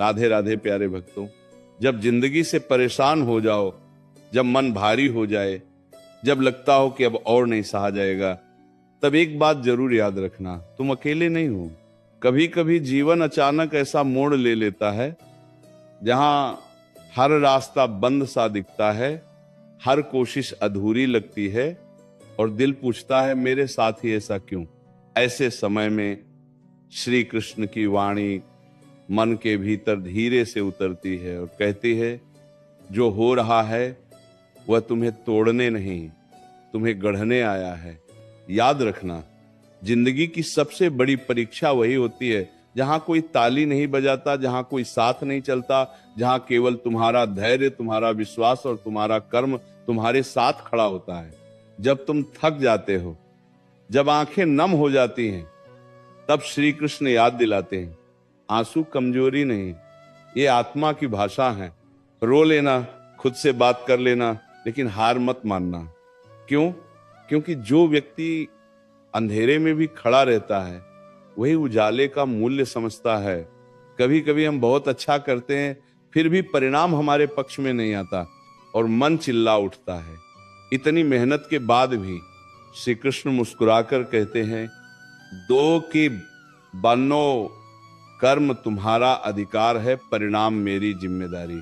राधे राधे प्यारे भक्तों। जब जिंदगी से परेशान हो जाओ, जब मन भारी हो जाए, जब लगता हो कि अब और नहीं सहा जाएगा, तब एक बात जरूर याद रखना, तुम अकेले नहीं हो। कभी कभी जीवन अचानक ऐसा मोड़ ले लेता है जहां हर रास्ता बंद सा दिखता है, हर कोशिश अधूरी लगती है और दिल पूछता है मेरे साथ ही ऐसा क्यों। ऐसे समय में श्री कृष्ण की वाणी मन के भीतर धीरे से उतरती है और कहती है, जो हो रहा है वह तुम्हें तोड़ने नहीं, तुम्हें गढ़ने आया है। याद रखना, जिंदगी की सबसे बड़ी परीक्षा वही होती है जहां कोई ताली नहीं बजाता, जहां कोई साथ नहीं चलता, जहां केवल तुम्हारा धैर्य, तुम्हारा विश्वास और तुम्हारा कर्म तुम्हारे साथ खड़ा होता है। जब तुम थक जाते हो, जब आंखें नम हो जाती हैं, तब श्री कृष्ण याद दिलाते हैं, आंसू कमजोरी नहीं, ये आत्मा की भाषा है। रो लेना, खुद से बात कर लेना, लेकिन हार मत मानना। क्यों? क्योंकि जो व्यक्ति अंधेरे में भी खड़ा रहता है वही उजाले का मूल्य समझता है। कभी कभी हम बहुत अच्छा करते हैं, फिर भी परिणाम हमारे पक्ष में नहीं आता और मन चिल्ला उठता है। इतनी मेहनत के बाद भी श्री कृष्ण मुस्कुराकर कहते हैं, दो की बनो कर्म तुम्हारा अधिकार है, परिणाम मेरी जिम्मेदारी।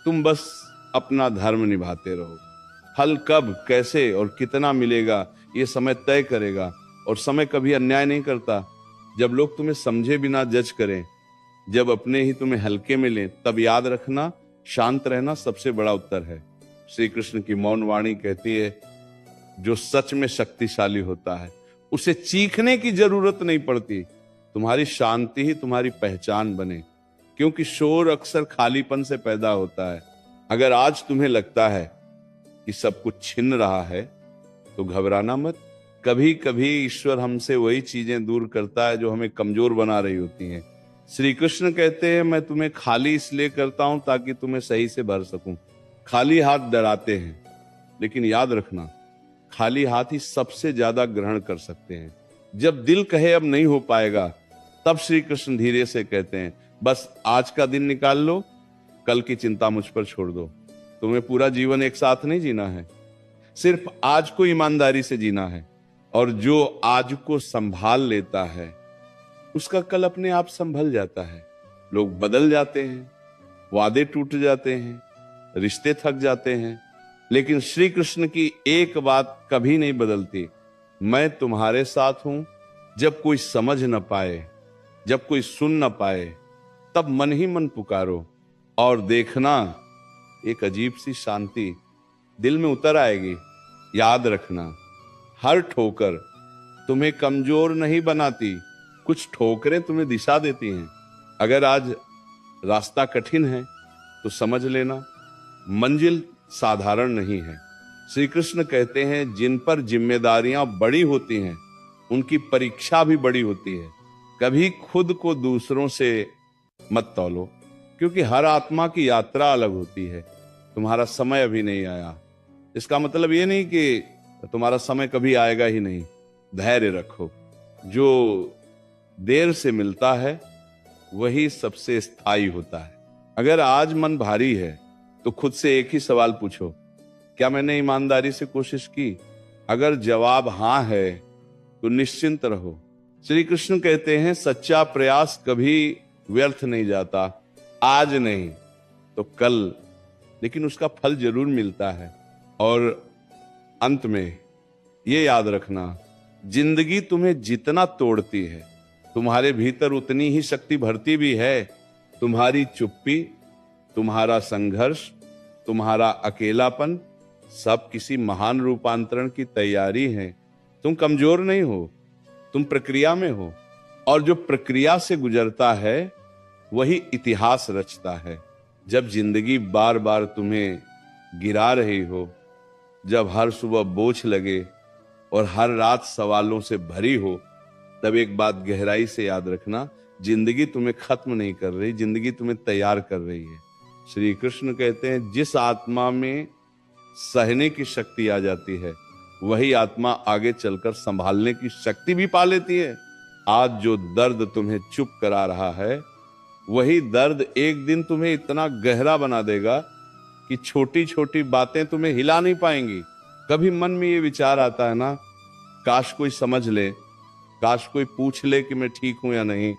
तुम बस अपना धर्म निभाते रहो। फल कब, कैसे और कितना मिलेगा ये समय तय करेगा। और समय कभी अन्याय नहीं करता। जब लोग तुम्हें समझे बिना जज करें, जब अपने ही तुम्हें हल्के में लें, तब याद रखना, शांत रहना सबसे बड़ा उत्तर है। श्री कृष्ण की मौन वाणी कहती है, जो सच में शक्तिशाली होता है उसे चीखने की जरूरत नहीं पड़ती। तुम्हारी शांति ही तुम्हारी पहचान बने, क्योंकि शोर अक्सर खालीपन से पैदा होता है। अगर आज तुम्हें लगता है कि सब कुछ छिन रहा है तो घबराना मत। कभी कभी ईश्वर हमसे वही चीजें दूर करता है जो हमें कमजोर बना रही होती हैं। श्री कृष्ण कहते हैं, मैं तुम्हें खाली इसलिए करता हूं ताकि तुम्हें सही से भर सकूं। खाली हाथ डराते हैं, लेकिन याद रखना, खाली हाथ ही सबसे ज्यादा ग्रहण कर सकते हैं। जब दिल कहे अब नहीं हो पाएगा, तब श्री कृष्ण धीरे से कहते हैं, बस आज का दिन निकाल लो, कल की चिंता मुझ पर छोड़ दो। तुम्हें पूरा जीवन एक साथ नहीं जीना है, सिर्फ आज को ईमानदारी से जीना है। और जो आज को संभाल लेता है उसका कल अपने आप संभल जाता है। लोग बदल जाते हैं, वादे टूट जाते हैं, रिश्ते थक जाते हैं, लेकिन श्री कृष्ण की एक बात कभी नहीं बदलती, मैं तुम्हारे साथ हूं। जब कोई समझ न पाए, जब कोई सुन न पाए, तब मन ही मन पुकारो और देखना, एक अजीब सी शांति दिल में उतर आएगी। याद रखना, हर ठोकर तुम्हें कमजोर नहीं बनाती, कुछ ठोकरें तुम्हें दिशा देती हैं। अगर आज रास्ता कठिन है तो समझ लेना, मंजिल साधारण नहीं है। श्री कृष्ण कहते हैं, जिन पर जिम्मेदारियां बड़ी होती हैं उनकी परीक्षा भी बड़ी होती है। कभी खुद को दूसरों से मत तौलो, क्योंकि हर आत्मा की यात्रा अलग होती है। तुम्हारा समय अभी नहीं आया, इसका मतलब ये नहीं कि तुम्हारा समय कभी आएगा ही नहीं। धैर्य रखो, जो देर से मिलता है वही सबसे स्थायी होता है। अगर आज मन भारी है तो खुद से एक ही सवाल पूछो, क्या मैंने ईमानदारी से कोशिश की? अगर जवाब हां है तो निश्चिंत रहो। श्री कृष्ण कहते हैं, सच्चा प्रयास कभी व्यर्थ नहीं जाता। आज नहीं तो कल, लेकिन उसका फल जरूर मिलता है। और अंत में ये याद रखना, जिंदगी तुम्हें जितना तोड़ती है, तुम्हारे भीतर उतनी ही शक्ति भरती भी है। तुम्हारी चुप्पी, तुम्हारा संघर्ष, तुम्हारा अकेलापन, सब किसी महान रूपांतरण की तैयारी है। तुम कमजोर नहीं हो, तुम प्रक्रिया में हो, और जो प्रक्रिया से गुजरता है वही इतिहास रचता है। जब जिंदगी बार बार तुम्हें गिरा रही हो, जब हर सुबह बोझ लगे और हर रात सवालों से भरी हो, तब एक बात गहराई से याद रखना, जिंदगी तुम्हें खत्म नहीं कर रही, जिंदगी तुम्हें तैयार कर रही है। श्री कृष्ण कहते हैं, जिस आत्मा में सहने की शक्ति आ जाती है वही आत्मा आगे चलकर संभालने की शक्ति भी पा लेती है। आज जो दर्द तुम्हें चुप करा रहा है वही दर्द एक दिन तुम्हें इतना गहरा बना देगा कि छोटी छोटी बातें तुम्हें हिला नहीं पाएंगी। कभी मन में ये विचार आता है ना, काश कोई समझ ले, काश कोई पूछ ले कि मैं ठीक हूं या नहीं।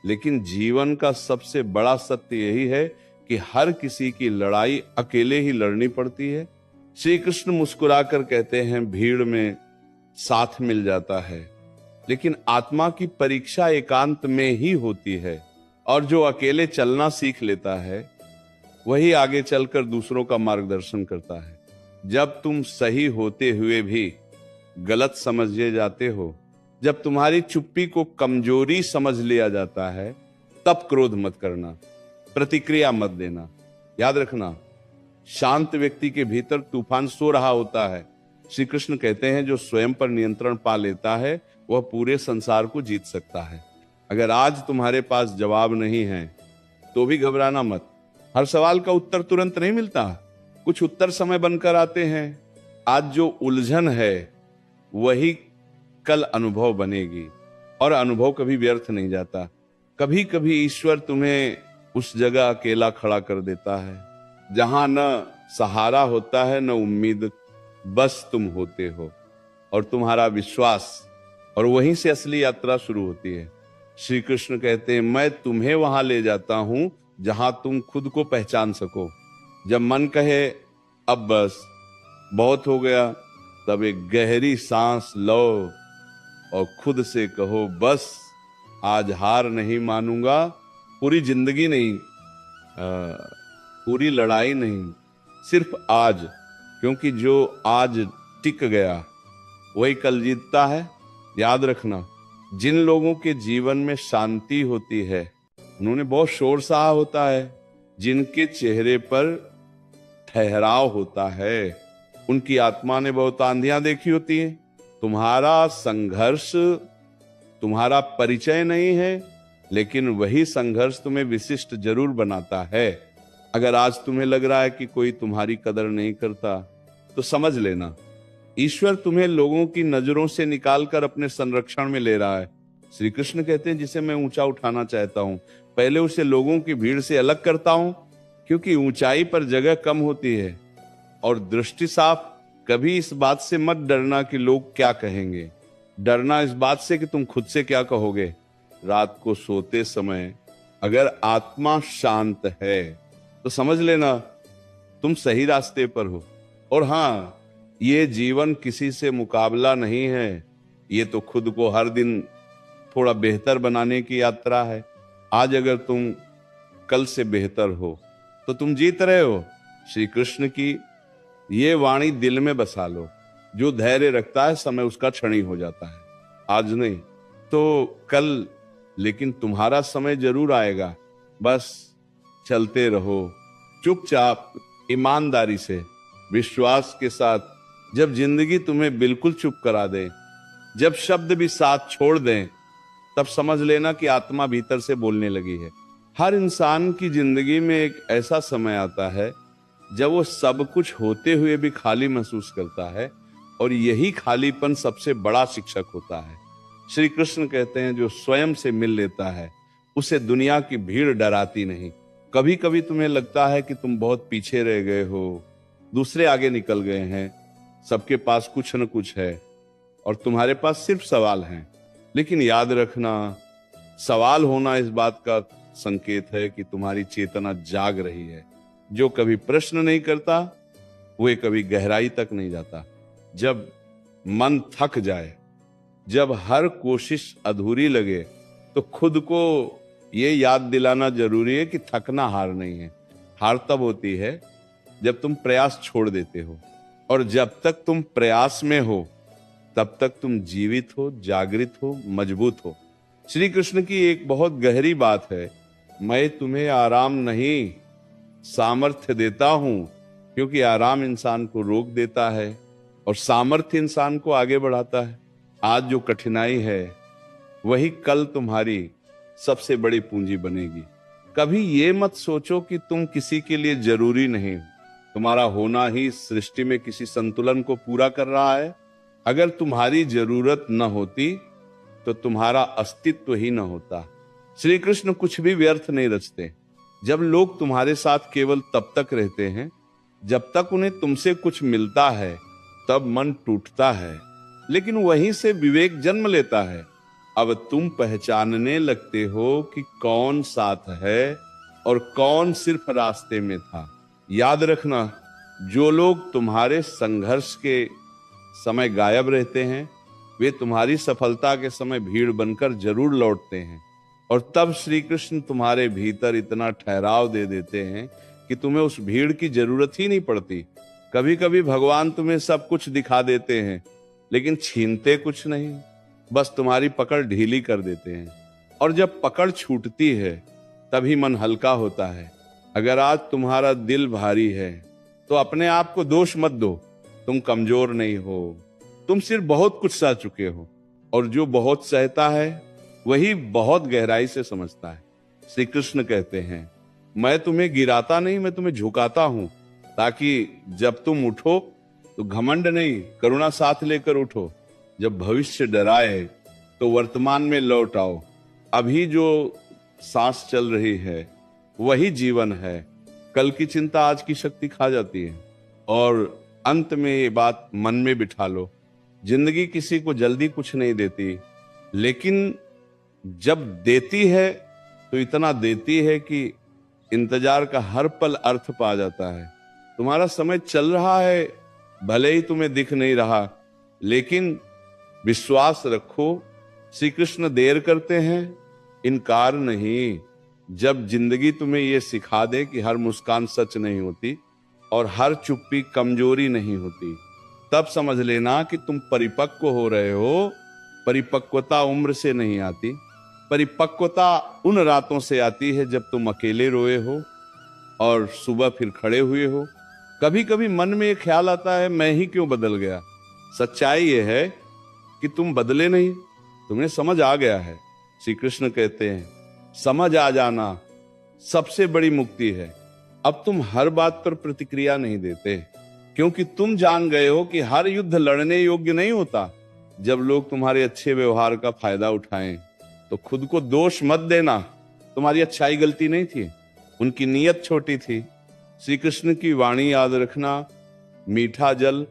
लेकिन जीवन का सबसे बड़ा सत्य यही है कि हर किसी की लड़ाई अकेले ही लड़नी पड़ती है। श्री कृष्ण मुस्कुराकर कहते हैं, भीड़ में साथ मिल जाता है, लेकिन आत्मा की परीक्षा एकांत में ही होती है। और जो अकेले चलना सीख लेता है वही आगे चलकर दूसरों का मार्गदर्शन करता है। जब तुम सही होते हुए भी गलत समझे जाते हो, जब तुम्हारी चुप्पी को कमजोरी समझ लिया जाता है, तब क्रोध मत करना, प्रतिक्रिया मत देना। याद रखना, शांत व्यक्ति के भीतर तूफान सो रहा होता है। श्री कृष्ण कहते हैं, जो स्वयं पर नियंत्रण पा लेता है वह पूरे संसार को जीत सकता है। अगर आज तुम्हारे पास जवाब नहीं है तो भी घबराना मत। हर सवाल का उत्तर तुरंत नहीं मिलता, कुछ उत्तर समय बनकर आते हैं। आज जो उलझन है वही कल अनुभव बनेगी, और अनुभव कभी व्यर्थ नहीं जाता। कभी कभी ईश्वर तुम्हें उस जगह अकेला खड़ा कर देता है जहां न सहारा होता है न उम्मीद, बस तुम होते हो और तुम्हारा विश्वास, और वहीं से असली यात्रा शुरू होती है। श्री कृष्ण कहते हैं, मैं तुम्हें वहां ले जाता हूं जहां तुम खुद को पहचान सको। जब मन कहे अब बस बहुत हो गया, तब एक गहरी सांस लो और खुद से कहो, बस आज हार नहीं मानूंगा। पूरी जिंदगी नहीं, पूरी लड़ाई नहीं, सिर्फ आज, क्योंकि जो आज टिक गया वही कल जीतता है। याद रखना, जिन लोगों के जीवन में शांति होती है उन्होंने बहुत शोर सहा होता है, जिनके चेहरे पर ठहराव होता है उनकी आत्मा ने बहुत आंधियां देखी होती हैं। तुम्हारा संघर्ष तुम्हारा परिचय नहीं है, लेकिन वही संघर्ष तुम्हें विशिष्ट जरूर बनाता है। अगर आज तुम्हें लग रहा है कि कोई तुम्हारी कदर नहीं करता, तो समझ लेना ईश्वर तुम्हें लोगों की नजरों से निकालकर अपने संरक्षण में ले रहा है। श्री कृष्ण कहते हैं, जिसे मैं ऊंचा उठाना चाहता हूं, पहले उसे लोगों की भीड़ से अलग करता हूं, क्योंकि ऊंचाई पर जगह कम होती है। और दृष्टि साफ, कभी इस बात से मत डरना कि लोग क्या कहेंगे, डरना इस बात से कि तुम खुद से क्या कहोगे। रात को सोते समय अगर आत्मा शांत है तो समझ लेना तुम सही रास्ते पर हो। और हाँ, ये जीवन किसी से मुकाबला नहीं है, ये तो खुद को हर दिन थोड़ा बेहतर बनाने की यात्रा है। आज अगर तुम कल से बेहतर हो तो तुम जीत रहे हो। श्री कृष्ण की ये वाणी दिल में बसा लो, जो धैर्य रखता है समय उसका क्षणी हो जाता है, आज नहीं तो कल, लेकिन तुम्हारा समय जरूर आएगा। बस चलते रहो चुपचाप, ईमानदारी से, विश्वास के साथ। जब जिंदगी तुम्हें बिल्कुल चुप करा दे, जब शब्द भी साथ छोड़ दें, तब समझ लेना कि आत्मा भीतर से बोलने लगी है। हर इंसान की जिंदगी में एक ऐसा समय आता है जब वो सब कुछ होते हुए भी खाली महसूस करता है, और यही खालीपन सबसे बड़ा शिक्षक होता है। श्री कृष्ण कहते हैं, जो स्वयं से मिल लेता है उसे दुनिया की भीड़ डराती नहीं। कभी कभी तुम्हें लगता है कि तुम बहुत पीछे रह गए हो, दूसरे आगे निकल गए हैं, सबके पास कुछ न कुछ है और तुम्हारे पास सिर्फ सवाल हैं। लेकिन याद रखना, सवाल होना इस बात का संकेत है कि तुम्हारी चेतना जाग रही है। जो कभी प्रश्न नहीं करता वह कभी गहराई तक नहीं जाता। जब मन थक जाए, जब हर कोशिश अधूरी लगे, तो खुद को यह याद दिलाना जरूरी है कि थकना हार नहीं है। हार तब होती है जब तुम प्रयास छोड़ देते हो, और जब तक तुम प्रयास में हो तब तक तुम जीवित हो, जागृत हो, मजबूत हो। श्री कृष्ण की एक बहुत गहरी बात है, मैं तुम्हें आराम नहीं सामर्थ्य देता हूं, क्योंकि आराम इंसान को रोक देता है और सामर्थ्य इंसान को आगे बढ़ाता है। आज जो कठिनाई है वही कल तुम्हारी सबसे बड़ी पूंजी बनेगी। कभी ये मत सोचो कि तुम किसी के लिए जरूरी नहीं हो, तुम्हारा होना ही सृष्टि में किसी संतुलन को पूरा कर रहा है। अगर तुम्हारी जरूरत न होती तो तुम्हारा अस्तित्व ही न होता। श्री कृष्ण कुछ भी व्यर्थ नहीं रचते। जब लोग तुम्हारे साथ केवल तब तक रहते हैं जब तक उन्हें तुमसे कुछ मिलता है, तब मन टूटता है, लेकिन वहीं से विवेक जन्म लेता है। अब तुम पहचानने लगते हो कि कौन साथ है और कौन सिर्फ रास्ते में था। याद रखना, जो लोग तुम्हारे संघर्ष के समय गायब रहते हैं, वे तुम्हारी सफलता के समय भीड़ बनकर जरूर लौटते हैं। और तब श्री कृष्ण तुम्हारे भीतर इतना ठहराव दे देते हैं कि तुम्हें उस भीड़ की जरूरत ही नहीं पड़ती। कभी कभी भगवान तुम्हें सब कुछ दिखा देते हैं, लेकिन छीनते कुछ नहीं, बस तुम्हारी पकड़ ढीली कर देते हैं। और जब पकड़ छूटती है तभी मन हल्का होता है। अगर आज तुम्हारा दिल भारी है तो अपने आप को दोष मत दो। तुम कमजोर नहीं हो, तुम सिर्फ बहुत कुछ सह चुके हो, और जो बहुत सहता है वही बहुत गहराई से समझता है। श्री कृष्ण कहते हैं, मैं तुम्हें गिराता नहीं, मैं तुम्हें झुकाता हूं, ताकि जब तुम उठो तो घमंड नहीं, करुणा साथ लेकर उठो। जब भविष्य डराए तो वर्तमान में लौट आओ। अभी जो सांस चल रही है वही जीवन है। कल की चिंता आज की शक्ति खा जाती है। और अंत में ये बात मन में बिठा लो, जिंदगी किसी को जल्दी कुछ नहीं देती, लेकिन जब देती है तो इतना देती है कि इंतजार का हर पल अर्थ पा जाता है। तुम्हारा समय चल रहा है, भले ही तुम्हें दिख नहीं रहा, लेकिन विश्वास रखो, श्री कृष्ण देर करते हैं, इनकार नहीं। जब जिंदगी तुम्हें यह सिखा दे कि हर मुस्कान सच नहीं होती और हर चुप्पी कमजोरी नहीं होती, तब समझ लेना कि तुम परिपक्व हो रहे हो। परिपक्वता उम्र से नहीं आती, परिपक्वता उन रातों से आती है जब तुम अकेले रोए हो और सुबह फिर खड़े हुए हो। कभी कभी मन में एक ख्याल आता है, मैं ही क्यों बदल गया। सच्चाई यह है कि तुम बदले नहीं, तुम्हें समझ आ गया है। श्री कृष्ण कहते हैं, समझ आ जाना सबसे बड़ी मुक्ति है। अब तुम हर बात पर प्रतिक्रिया नहीं देते, क्योंकि तुम जान गए हो कि हर युद्ध लड़ने योग्य नहीं होता। जब लोग तुम्हारे अच्छे व्यवहार का फायदा उठाएं तो खुद को दोष मत देना। तुम्हारी अच्छाई गलती नहीं थी, उनकी नीयत छोटी थी। श्री कृष्ण की वाणी याद रखना, मीठा जल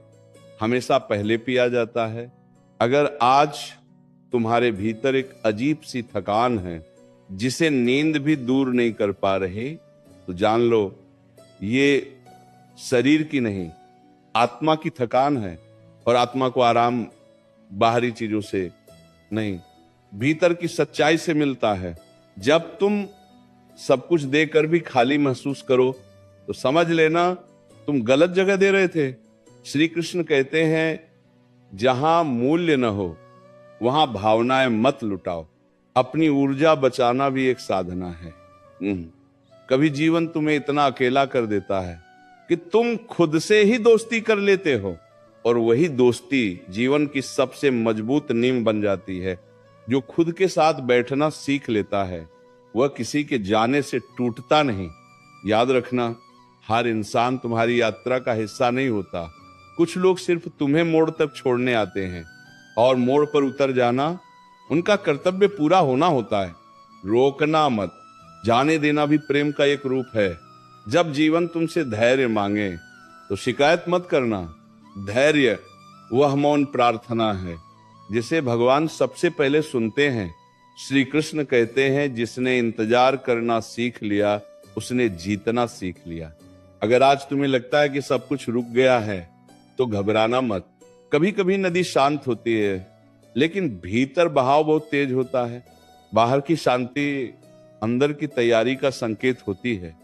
हमेशा पहले पिया जाता है। अगर आज तुम्हारे भीतर एक अजीब सी थकान है जिसे नींद भी दूर नहीं कर पा रही, तो जान लो ये शरीर की नहीं, आत्मा की थकान है। और आत्मा को आराम बाहरी चीजों से नहीं, भीतर की सच्चाई से मिलता है। जब तुम सब कुछ देकर भी खाली महसूस करो तो समझ लेना तुम गलत जगह दे रहे थे। श्री कृष्ण कहते हैं, जहां मूल्य न हो वहां भावनाएं मत लुटाओ। अपनी ऊर्जा बचाना भी एक साधना है। कभी जीवन तुम्हें इतना अकेला कर देता है कि तुम खुद से ही दोस्ती कर लेते हो, और वही दोस्ती जीवन की सबसे मजबूत नींव बन जाती है। जो खुद के साथ बैठना सीख लेता है वह किसी के जाने से टूटता नहीं। याद रखना, हर इंसान तुम्हारी यात्रा का हिस्सा नहीं होता। कुछ लोग सिर्फ तुम्हें मोड़ तक छोड़ने आते हैं, और मोड़ पर उतर जाना उनका कर्तव्य पूरा होना होता है। रोकना मत, जाने देना भी प्रेम का एक रूप है। जब जीवन तुमसे धैर्य मांगे तो शिकायत मत करना। धैर्य वह मौन प्रार्थना है जिसे भगवान सबसे पहले सुनते हैं। श्री कृष्ण कहते हैं, जिसने इंतजार करना सीख लिया उसने जीतना सीख लिया। अगर आज तुम्हें लगता है कि सब कुछ रुक गया है तो घबराना मत। कभी कभी नदी शांत होती है, लेकिन भीतर बहाव बहुत तेज होता है। बाहर की शांति अंदर की तैयारी का संकेत होती है।